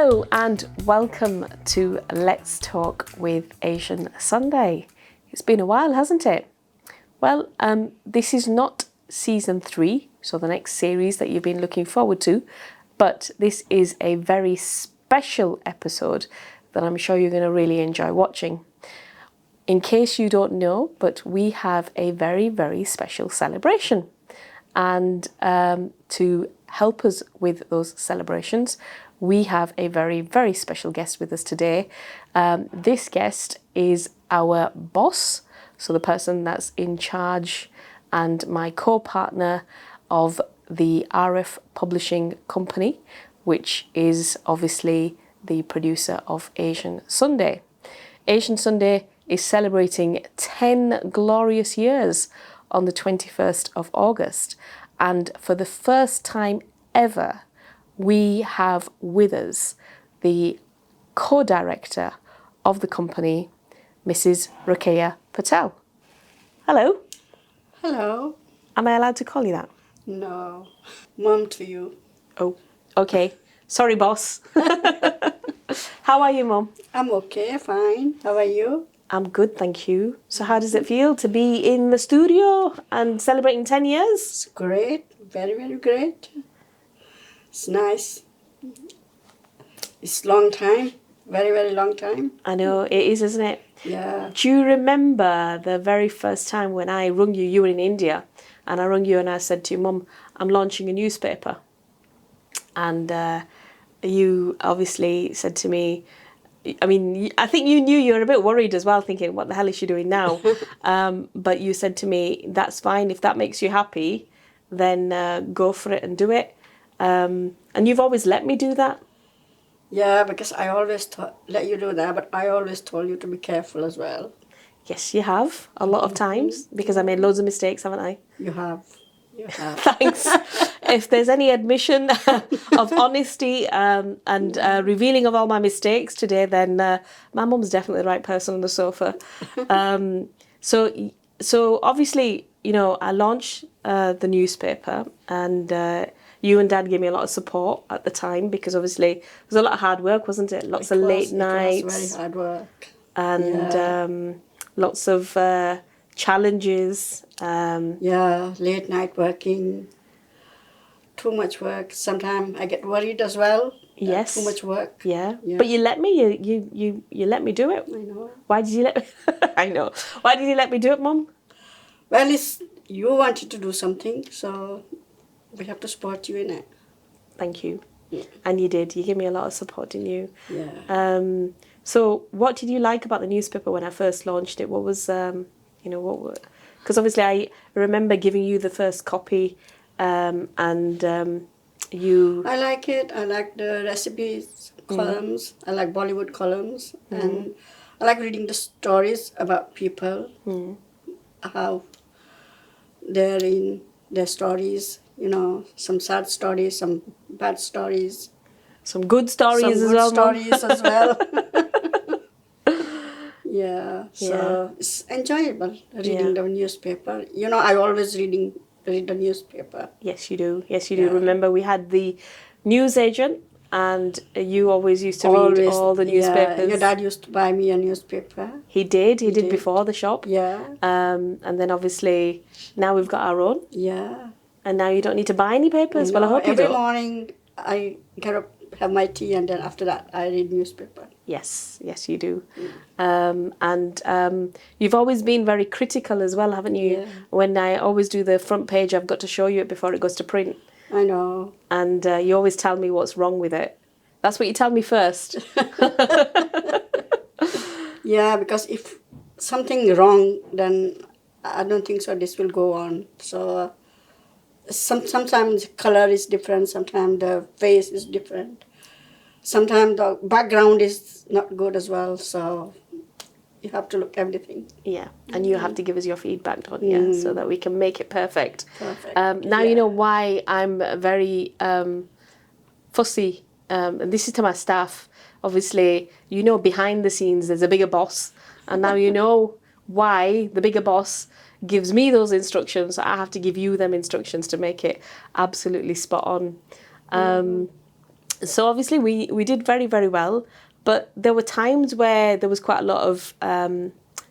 Hello and welcome to Let's Talk with Asian Sunday. It's been a while, hasn't it? Well, this is not season 3, so the next series that you've been looking forward to, but this is a very special episode that I'm sure you're going to really enjoy watching. In case you don't know, but we have a very, very special celebration. And to help us with those celebrations, we have a very, very special guest with us today. This guest is our boss, so the person that's in charge and my co-partner of the RF Publishing Company, which is obviously the producer of Asian Sunday. Asian Sunday is celebrating 10 glorious years on the 21st of August. And for the first time ever, we have with us the co-director of the company, Mrs. Rokeya Patel. Hello. Hello. Am I allowed to call you that? No. Mom to you. Oh, okay. Sorry, boss. How are you, Mum? I'm okay, fine. How are you? I'm good, thank you. So how does it feel to be in the studio and celebrating 10 years? It's great. Very, very great. It's nice. It's long time. Very, very long time. I know, it is, isn't it? Yeah. Do you remember the very first time when I rung you? You were in India, and I rung you and I said to you, Mum, I'm launching a newspaper. And you obviously said to me, I mean, I think you knew you were a bit worried as well, thinking, what the hell is she doing now? But you said to me, that's fine. If that makes you happy, then go for it and do it. And you've always let me do that. Yeah, because I always let you do that, but I always told you to be careful as well. Yes, you have, a lot of times, because I made loads of mistakes, haven't I? You have. You have. Thanks. If there's any admission of honesty and revealing of all my mistakes today, then my mum's definitely the right person on the sofa. So obviously, you know, I launched the newspaper, and you and Dad gave me a lot of support at the time, because obviously it was a lot of hard work, wasn't it? Lots of late nights. It was very hard work. And lots of challenges. Yeah, late night working. Too much work. Sometimes I get worried as well. Yes. Too much work. Yeah. But you let me. You let me do it. I know. Why did you let me? I know. Why did you let me do it, Mum? Well, it's you wanted to do something, so we have to support you in it. Thank you. Yeah. And you did. You gave me a lot of support, didn't you? Yeah. So what did you like about the newspaper when I first launched it? What was because obviously I remember giving you the first copy, and you. I like it. I like the recipes columns. I like Bollywood columns, and I like reading the stories about people, how they're in their stories. You know, some sad stories, some bad stories, Some good stories some as good well, Mum. stories as well. Yeah, so it's enjoyable reading the newspaper. You know, I always read the newspaper. Yes, you do. Yes, you do. Yeah. Remember, we had the news agent, and you always used to read all the newspapers. Yeah, your dad used to buy me a newspaper. He did. He did before the shop. Yeah. And then obviously now we've got our own. Yeah. And now you don't need to buy any papers. Well, I hope you every don't. morning I get up, have my tea, and then after that I read newspaper. Yes, you do. And you've always been very critical as well, haven't you? Yeah. When I always do the front page, I've got to show you it before it goes to print. I know. And you always tell me what's wrong with it. That's what you tell me first. Yeah, because if something wrong, then I don't think so this will go on. So sometimes the color is different, sometimes the face is different. Sometimes the background is not good as well, so you have to look everything. Yeah, and you have to give us your feedback, don't you, so that we can make it perfect. Perfect. Now you know why I'm very fussy, and this is to my staff. Obviously, you know, behind the scenes there's a bigger boss, and now you know why the bigger boss gives me those instructions. I have to give you them instructions to make it absolutely spot on. So obviously we did very, very well, but there were times where there was quite a lot of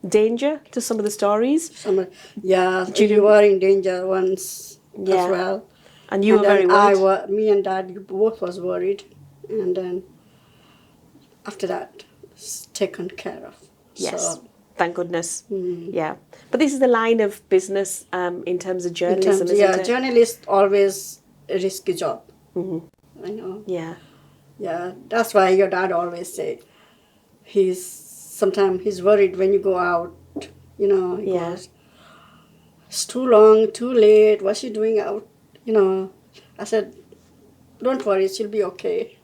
danger to some of the stories. Yeah, you were in danger once Yeah. as well. And you were very worried. Me and Dad both was worried, and then after that, it's taken care of. Yes. So, Thank goodness. Yeah. But this is the line of business in terms of journalism, isn't yeah, it? journalist always a risky job. I know. Yeah. Yeah, that's why your dad always say sometimes he's worried when you go out. He Yeah. goes, it's too long, too late. What's she doing out? I said, don't worry, she'll be okay.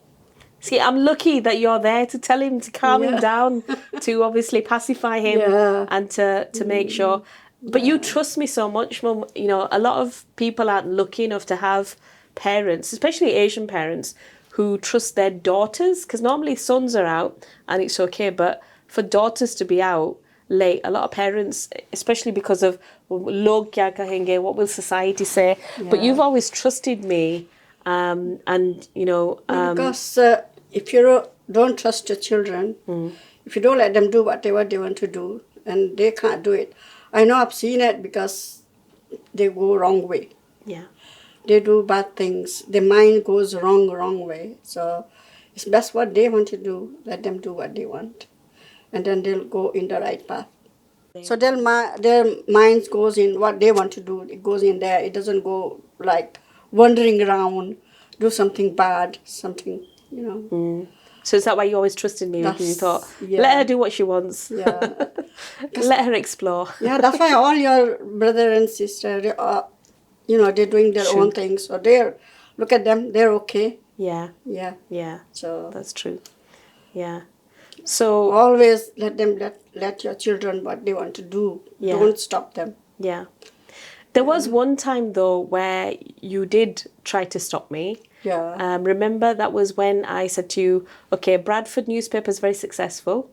See, I'm lucky that you're there to tell him to calm him Yeah. down, to obviously pacify him Yeah. and to make sure. But you trust me so much, Mum. A lot of people aren't lucky enough to have parents, especially Asian parents, who trust their daughters. Because normally sons are out and it's okay, but for daughters to be out late, a lot of parents, especially because of log kya kahenge, what will society say? But you've always trusted me. Because if you don't trust your children, if you don't let them do whatever they want to do, and they can't do it, I know I've seen it because they go wrong way. Yeah. They do bad things. Their mind goes wrong way. So if that's what they want to do, let them do what they want, and then they'll go in the right path. So their minds goes in what they want to do. It goes in there. It doesn't go like wandering around, do something bad, something. So is that why you always trusted me? Because you thought, yeah. let her do what she wants. Yeah. Let her explore. Yeah, that's why all your brother and sister, they're doing their own things. So look at them, they're okay. Yeah. Yeah. Yeah. So that's true. Yeah. So always let your children what they want to do. Yeah. Don't stop them. Yeah. There was one time though where you did try to stop me. Yeah. Remember, that was when I said to you, okay, Bradford newspaper is very successful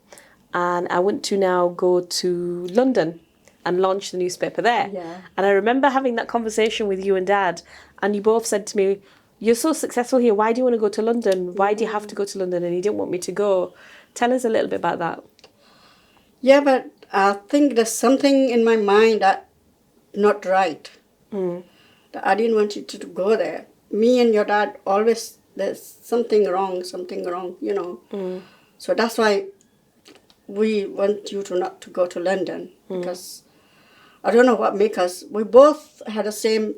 and I want to now go to London and launch the newspaper there. Yeah. And I remember having that conversation with you and Dad, and you both said to me, you're so successful here, why do you want to go to London? Why do you have to go to London? And you didn't want me to go. Tell us a little bit about that. Yeah, but I think there's something in my mind that not right. That I didn't want you to go there. Me and your dad always, there's something wrong, So that's why we want you to not to go to London, because I don't know what make us, we both had the same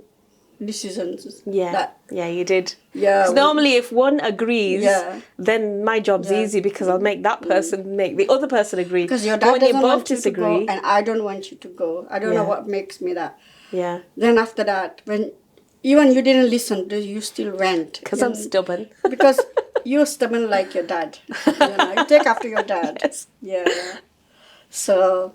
decisions. Yeah, you did. Yeah. 'Cause normally if one agrees, Yeah. then my job's easy because I'll make that person make the other person agree. Because your But dad when you doesn't both want you disagree, to go, and I don't want you to go. I don't know what makes me that. Yeah. Then after that, when even you didn't listen, you still went. Because I'm stubborn. Because you're stubborn like your dad. You take after your dad. Yes. Yeah. So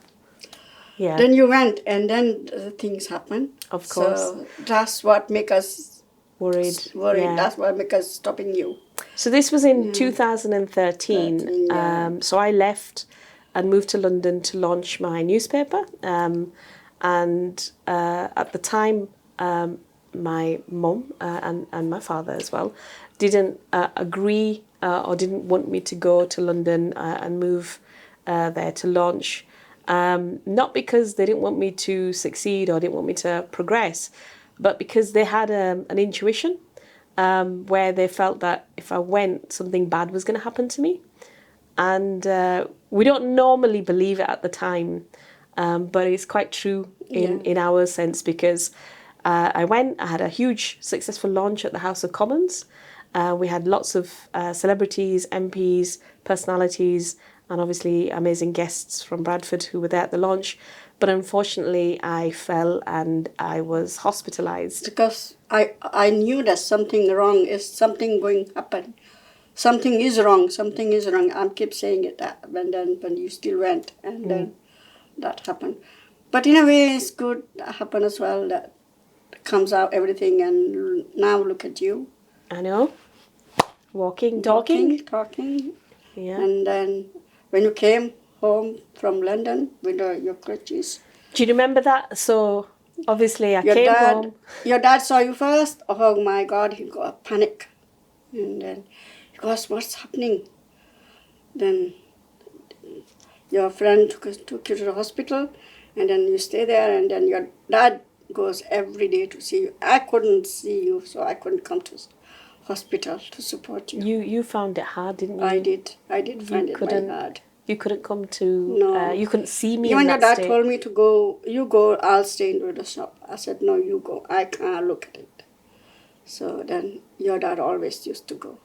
Yeah. then you went, and then things happen. Of course. So that's what make us Worried. Yeah. That's what make us stopping you. So this was in 2013. 13, yeah. So I left and moved to London to launch my newspaper. And at the time, my mum and my father as well didn't agree or didn't want me to go to London and move there to launch. Not because they didn't want me to succeed or didn't want me to progress, but because they had an intuition where they felt that if I went, something bad was going to happen to me. And we don't normally believe it at the time, but it's quite true in our sense, because I went, I had a huge successful launch at the House of Commons. We had lots of celebrities, MPs, personalities, and obviously amazing guests from Bradford who were there at the launch. But unfortunately, I fell and I was hospitalised. Because I knew that something wrong is something going to happen. Something is wrong. I keep saying it, when you still went, and then that happened. But in a way, it's good that happened as well, that comes out everything, and now look at you. I know. Walking, talking. Yeah. And then when you came home from London with your crutches. Do you remember that? So obviously I came home. Your dad saw you first. Oh my God, he got a panic. And then what's happening? Then your friend took you to the hospital, and then you stay there, and then your dad goes every day to see you. I couldn't see you, so I couldn't come to hospital to support you. You found it hard, didn't you? I did find it very hard. You couldn't come to. No. You couldn't see me. Even in your that dad state. told me to go. You go. I'll stay into the shop. I said no. You go. I can't look at it. So then your dad always used to go.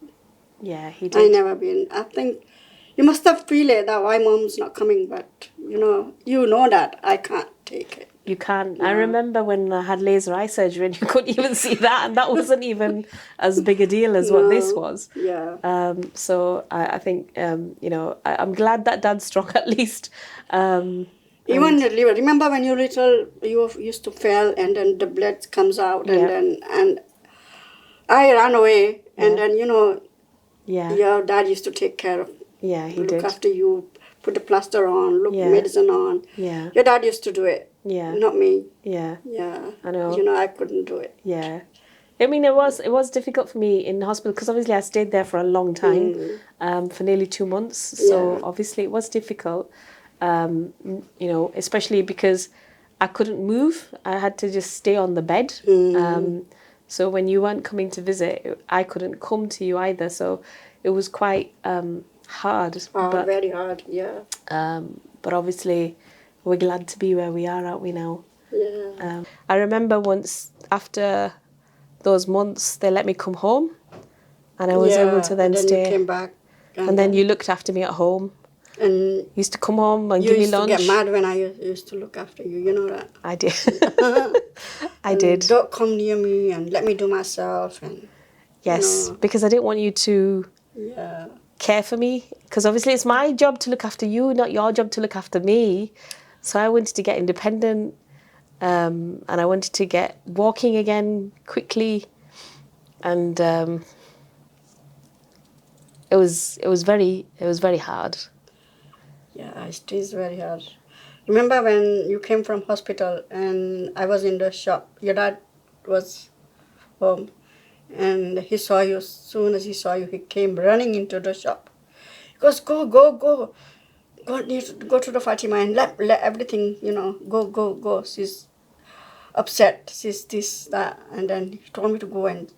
Yeah, he did. I never been. I think you must have feel it that why mom's not coming, but you know that I can't take it. You can't. I remember when I had laser eye surgery and you couldn't even see that, and that wasn't even as big a deal as what this was. Yeah. So I think, I'm glad that Dad's strong at least. Even the liver. Remember when you little, you used to fail and then the blood comes out and I ran away and then, Yeah. your dad used to take care of Yeah, he look did. after you, put the plaster on, look Yeah. medicine on. Yeah. Your dad used to do it, Yeah. not me. Yeah. Yeah, I know. I couldn't do it. Yeah. I mean, it was difficult for me in hospital because obviously I stayed there for a long time, for nearly 2 months. So Yeah. obviously it was difficult, especially because I couldn't move. I had to just stay on the bed. So when you weren't coming to visit, I couldn't come to you either. So it was quite hard. Very hard. Yeah, But obviously we're glad to be where we are, aren't we now? yeah. I remember once after those months they let me come home and I was able to then and then stay. you came back, And then you looked after me at home. and You used to come home and you give me used lunch. to get mad when I used to look after you. You know that. I did. I did. Don't come near me and let me do myself and Yes, because I didn't want you to yeah. care for me. Because obviously it's my job to look after you, not your job to look after me. So I wanted to get independent, and I wanted to get walking again quickly, and it was very hard. Yeah, it is very hard. Remember when you came from hospital and I was in the shop? Your dad was home, and he saw you. As soon as he saw you, he came running into the shop. He goes, go, go to the Fatima and let everything, go. She's upset. She's this, that. And then he told me to go and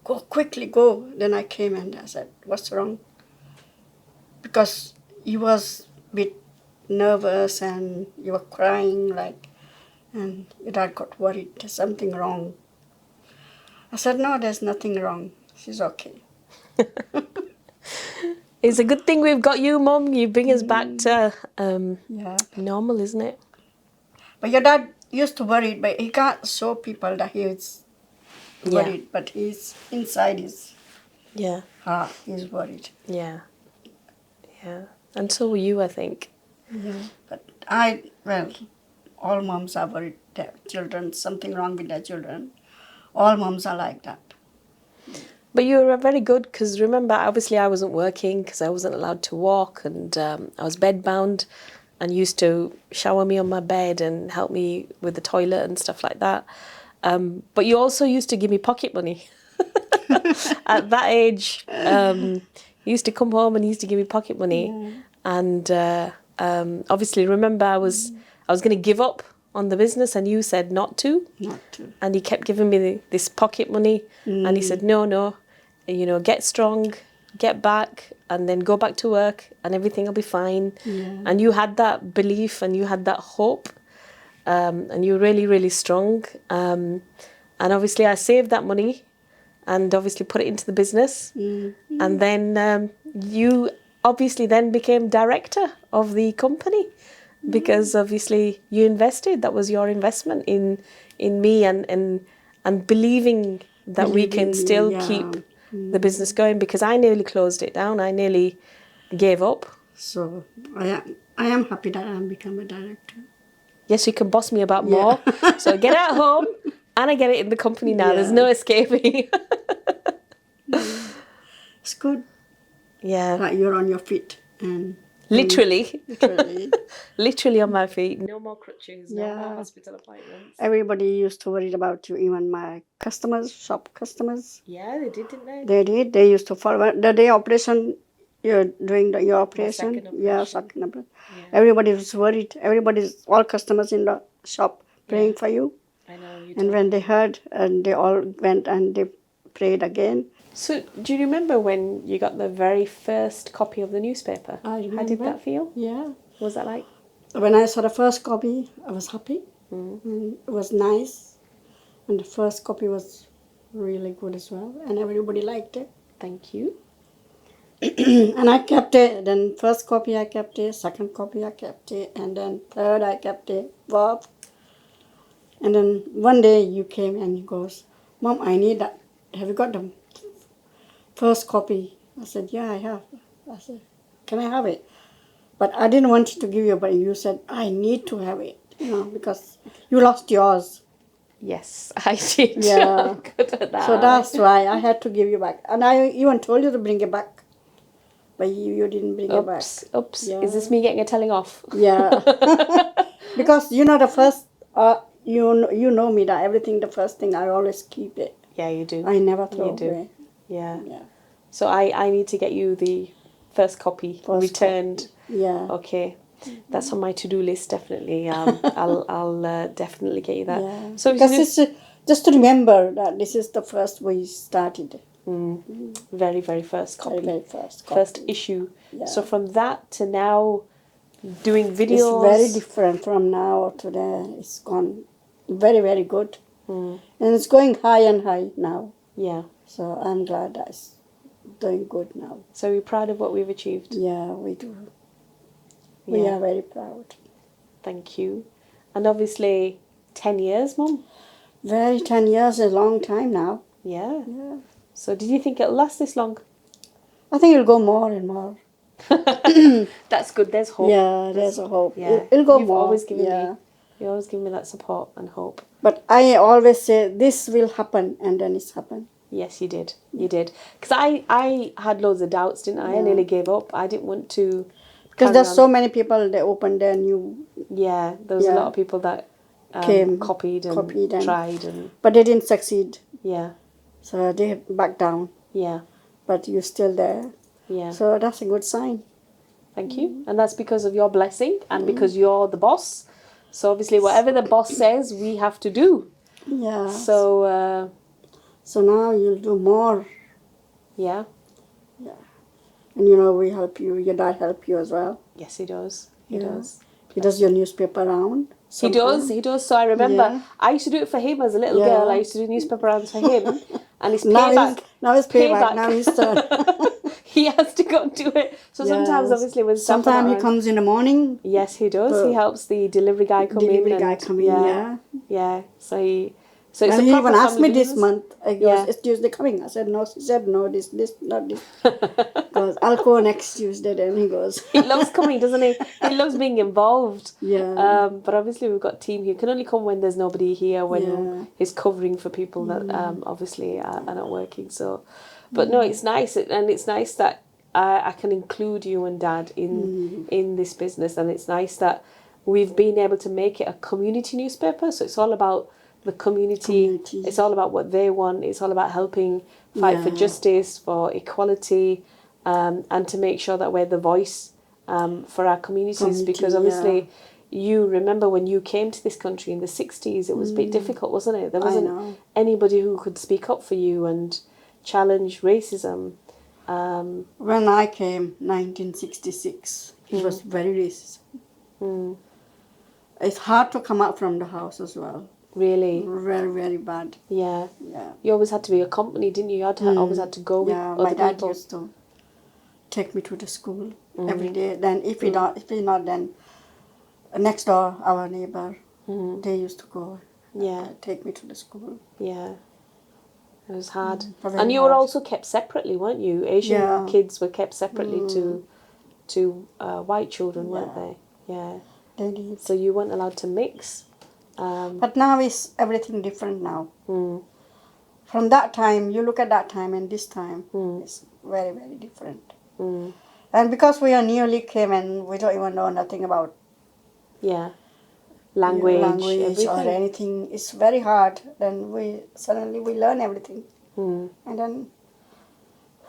go quickly, go. Then I came and I said, what's wrong? Because he was a bit nervous and you were crying and your dad got worried, there's something wrong. I said, no, there's nothing wrong. She's okay. It's a good thing we've got you, Mum. You bring us back to Yeah. normal, isn't it? But your dad used to worry, but he can't show people that he is worried, but he's inside his Yeah, heart, he's worried. yeah. And so were you, I think. Yeah. But all moms are worried their children, something wrong with their children. All moms are like that. But you were very good because remember, obviously I wasn't working because I wasn't allowed to walk and I was bedbound and used to shower me on my bed and help me with the toilet and stuff like that. But you also used to give me pocket money. At that age, you used to come home and you used to give me pocket money. And obviously, remember, I was going to give up on the business and you said not to. Not to. And he kept giving me this pocket money. And he said, no, get strong, get back, and then go back to work and everything will be fine. Yeah. And you had that belief and you had that hope. And you were really, really strong. And obviously I saved that money and obviously put it into the business. And then you obviously then became director of the company because obviously you invested. That was your investment in me and believing that we can still keep the business going because I nearly closed it down. I nearly gave up. So I am happy that I become a director. Yes, you can boss me about more. So get at home and I get it in the company now. There's no escaping. It's good Yeah. that you're on your feet and Literally. Literally. Literally on my feet. No more crutches, no more Yeah. hospital appointments. Everybody used to worry about you, even my customers, shop customers. Yeah, they did, didn't they? They did. They used to follow. The day operation, you're doing your operation. second Yeah, operation. second operation. Yeah. Everybody was worried. Everybody's, all customers in the shop praying Yeah. for you. I know, you And do. when they heard, and they all went and they prayed again. So, do you remember when you got the very first copy of the newspaper? I How did remember. that feel? Yeah. What was that like? When I saw the first copy, I was happy. And it was nice. And the first copy was really good as well. And everybody liked it. Thank you. And I kept it. Then first copy I kept it. Second copy I kept it. And then third I kept it. Fourth. And then one day you came and he goes, Mom, I need that. Have you got the first copy? I said, yeah, I have. I said, can I have it? But I didn't want to give you, but you said, I need to have it, because you lost yours. Yes, I did. Yeah. I'm good at that. So that's why I had to give you back. And I even told you to bring it back. But you didn't bring it back. Oops. Yeah. Is this me getting a telling off? Yeah. Because the first, you know me, that everything, the first thing, I always keep it. Yeah, you do. I never throw You do. away. Yeah. Yeah. So I need to get you the first copy First returned. Yeah. Okay. That's on my to-do list, definitely. I'll definitely get you that. Yeah. So Because you know, it's just to remember that this is the first we started. very, very first copy. Very, very first copy. First issue. Yeah. So from that to now doing videos. It's very different from now to there. It's gone very, very good. And it's going high and high now. Yeah. So I'm glad that it's doing good now. So we're proud of what we've achieved. Yeah, we do. We Yeah. are very proud. Thank you. And obviously 10 years, Mum. 10 years is a long time now. Yeah. Yeah. So did you think it'll last this long? I think it'll go more and more. That's good. There's hope. Yeah, there's a hope. Yeah. It'll go You've more. always given yeah. me. You always give me that support and hope. But I always say this will happen, and then it's happened. Yes, you did. You did. Because I had loads of doubts, didn't I? I Yeah. nearly gave up. I didn't want to. Because carry there's on. so many people that open their new, Yeah, there was a Yeah. lot of people that Came, copied and tried and but they didn't succeed. yeah, So they backed down. yeah, But you're still there. yeah. So that's a good sign. Thank you. And that's because of your blessing and because you're the boss. So obviously, whatever the boss says, we have to do. Yeah. So So now you'll do more. yeah, And we help you. Your dad help you as well. yes, he does. He Yeah. does. He does your newspaper round. He does. He does. So I remember Yeah. I used to do it for him as a little Yeah. girl. I used to do newspaper rounds for him, and it's Now payback. now it's payback. Payback. Now he's turn. He has to go and do it. So sometimes, Yes. obviously, when staff are Sometimes not he around- comes in the morning. Yes, he does. He helps the delivery guy come Delivery in. guy and, come in, yeah. Yeah. So he. So it's And a he proper even asked me family this business. month. He goes, Yeah. "Is Tuesday coming?" I said, "No." She said, "No, this, not this." Because I'll go next Tuesday. Then he goes, He loves coming, doesn't he? He loves being involved. "Yeah, But obviously we've got team who can only come when there's nobody here, when Yeah. he's covering for people that obviously are not working. So, but no, it's nice, and it's nice that I can include you and Dad in this business, and it's nice that we've been able to make it a community newspaper. So it's all about the community. It's all about what they want. It's all about helping fight for Yeah. justice, for equality, and to make sure that we're the voice for our communities. Because obviously, you remember when you came to this country in the 60s, it was a bit difficult, wasn't it? There I wasn't know." anybody who could speak up for you and challenge racism. When I came, 1966, it was very racist. It's hard to come out from the house as well. Really, Very, very bad. yeah. Yeah. You always had to be accompanied, didn't you? You always had to go with Yeah, other my dad people. used to take me to the school every day. Then if he's not, then next door, our neighbor, they used to go Yeah, take me to the school. yeah. It was hard. very And you were hard. also kept separately, weren't you? Asian Yeah. kids were kept separately to white children, weren't they? Yeah. They did. So you weren't allowed to mix. But now is everything different now. From that time, you look at that time and this time, it's very, very different. And because we are newly came and we don't even know nothing about Yeah. Language, language or everything. anything, it's very hard. Then we suddenly we learn everything, Mm. and then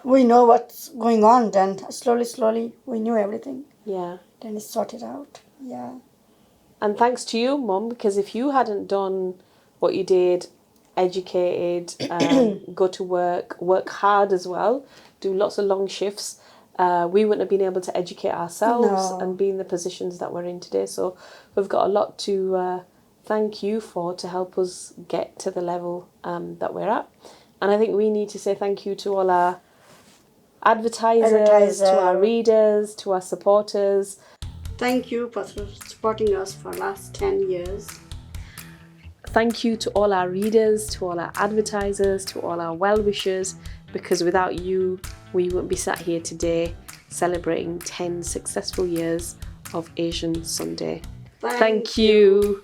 we know what's going on. Then slowly we knew everything. Yeah. Then it's sorted out. Yeah. And thanks to you, Mum, because if you hadn't done what you did, educated, go to work hard as well, do lots of long shifts, we wouldn't have been able to educate ourselves No. and be in the positions that we're in today. So we've got a lot to thank you for to help us get to the level that we're at. And I think we need to say thank you to all our advertisers, to our readers, to our supporters. Thank you for supporting us for last 10 years. Thank you to all our readers, to all our advertisers, to all our well-wishers, because without you, we wouldn't be sat here today celebrating 10 successful years of Asian Sunday. Thank you.